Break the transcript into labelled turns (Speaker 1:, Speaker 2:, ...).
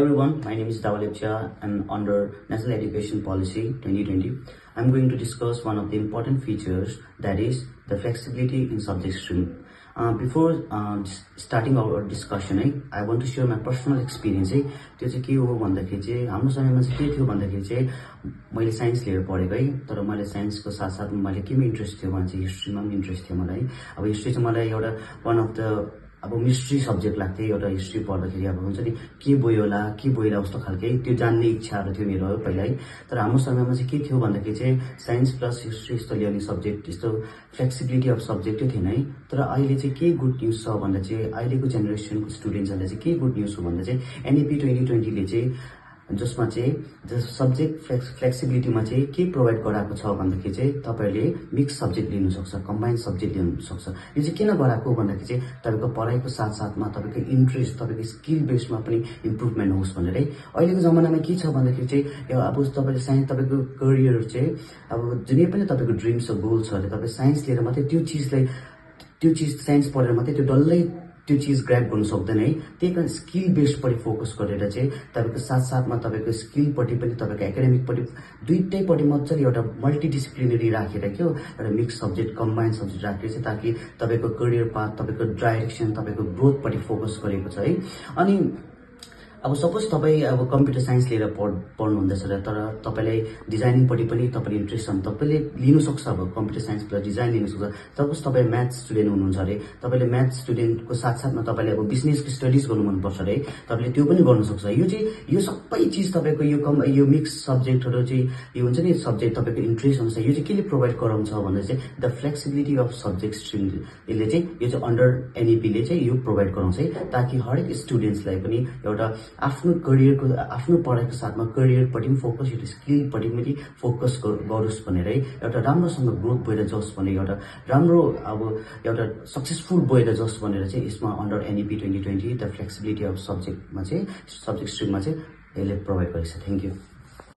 Speaker 1: everyone, my name is Dawalepcha and under National Education Policy 2020, I'm going to discuss one of the important features, that is the flexibility in subject stream. Before starting our discussion, I want to share my personal experience. त्यो चाहिँ के हो भन्दाखेरि चाहिँ हाम्रो समयमा चाहिँ के थियो भन्दाखेरि चाहिँ मैले साइन्स लिएर पढेको है, तर मैले साइन्सको साथसाथमा मैले केमा इन्ट्रेस्ट थियो भने चाहिँ हिस्ट्रीमा पनि इन्ट्रेस्ट थियो मलाई। अब हिस्ट्री चाहिँ मलाई एउटा वान अफ द अब मिस्ट्री सब्जेक्ट लाग्थ्यो। एउटा हिस्ट्री पढ्दाखेरि अब हुन्छ नि के बोइला उस्तो खालके त्यो जान्ने इच्छाहरू थियो मेरो पहिला है। तर हाम्रो समयमा चाहिँ के थियो भन्दाखेरि चाहिँ साइन्स प्लस हिस्ट्री यस्तो लिने सब्जेक्ट त्यस्तो फ्लेक्सिबिलिटी अफ सब्जेक्टै थिएन है। तर अहिले चाहिँ के गुड न्युज छ भन्दा चाहिँ अहिलेको जेनेरेसनको स्टुडेन्ट्सहरूले चाहिँ के गुड न्युज हो भन्दा चाहिँ एनइपी 2020ले चाहिँ जसमा चाहिँ सब्जेक्ट फ्लेक्सिबिलिटीमा चाहिँ के प्रोभाइड गराएको छ भन्दाखेरि चाहिँ तपाईहरुले मिक्स सब्जेक्ट लिनु सक्छ, कम्बाइन्ड सब्जेक्ट लिनु सक्छ। यो चाहिँ किन गराएको भन्दाखेरि चाहिँ तपाईको पढाइको साथसाथमा तपाईको इन्ट्रेस्ट, तपाईको स्किल बेसमा पनि इम्प्रुभमेन्ट होस् भनेर है। अहिलेको जमानामा के छ भन्दाखेरि चाहिँ अब तपाईले साइन्स तपाईको करियर चाहिँ अब जुनै पनि तपाईको ड्रिम्स छ, गोल छ, तपाईले साइन्स लिएर मात्रै त्यो चीज साइन्स पढेर मात्रै त्यो डल्लै त्यो चीज ग्र्याब गर्नु सक्दैन है। त्यही कारण स्किल बेस्डपट्टि फोकस गरेर चाहिँ तपाईको साथसाथमा तपाईको स्किलपट्टि पनि तपाईको एकाडेमिकपट्टि दुईटैपट्टि मजाले एउटा मल्टिडिसिप्लिनरी राखेर के हो एउटा मिक्स सब्जेक्ट, कम्बाइन्ड सब्जेक्ट राखेर चाहिँ ताकि तपाईको करियर पाथ, तपाईको डाइरेक्सन, तपाईको ग्रोथपट्टि फोकस गरेको छ है। अनि अब सपोज तपाईँ अब कम्प्युटर साइन्स लिएर पढ्नु हुँदैछ र तर तपाईलाई डिजाइनिङपट्टि पनि तपाईले इन्ट्रेस्ट छ भने तपाईले लिनु सक्छ। अब कम्प्युटर साइन्स प्लस डिजाइन लिनु सक्छ। सपोज तपाईँ म्याथ स्टुडेन्ट हुनुहुन्छ अरे, तपाईले म्याथ स्टुडेन्टको साथसाथमा तपाईले अब बिजनेसको स्टडिज गर्नु मनपर्छ अरे, तपाईले त्यो पनि गर्न सक्छ। यो सबै चिज तपाईको यो मिक्स सब्जेक्टहरू चाहिँ यो हुन्छ नि सब्जेक्ट तपाईको इन्ट्रेस्ट अनुसार यो चाहिँ केले प्रोभाइड गराउँछ भन्दा चाहिँ the flexibility of subject stream यसले चाहिँ यो चाहिँ अन्डर एनइपीले चाहिँ यो प्रोभाइड गराउँछ है, ताकि हरेक स्टुडेन्ट्सलाई पनि एउटा आफ्नो करियरको आफ्नो पढाइको साथमा करियरपट्टि पनि फोकस, एउटा स्किलपट्टि पनि फोकस गरोस् भनेर है, एउटा राम्रोसँग ग्रोथ भएर जाओस् भनेर एउटा राम्रो अब एउटा सक्सेसफुल भएर जाओस् भनेर चाहिँ यसमा under NEP 2020 the flexibility of सब्जेक्टमा चाहिँ सब्जेक्ट स्ट्रिममा चाहिँ यसले प्रोभाइड गरेको छ। Thank you.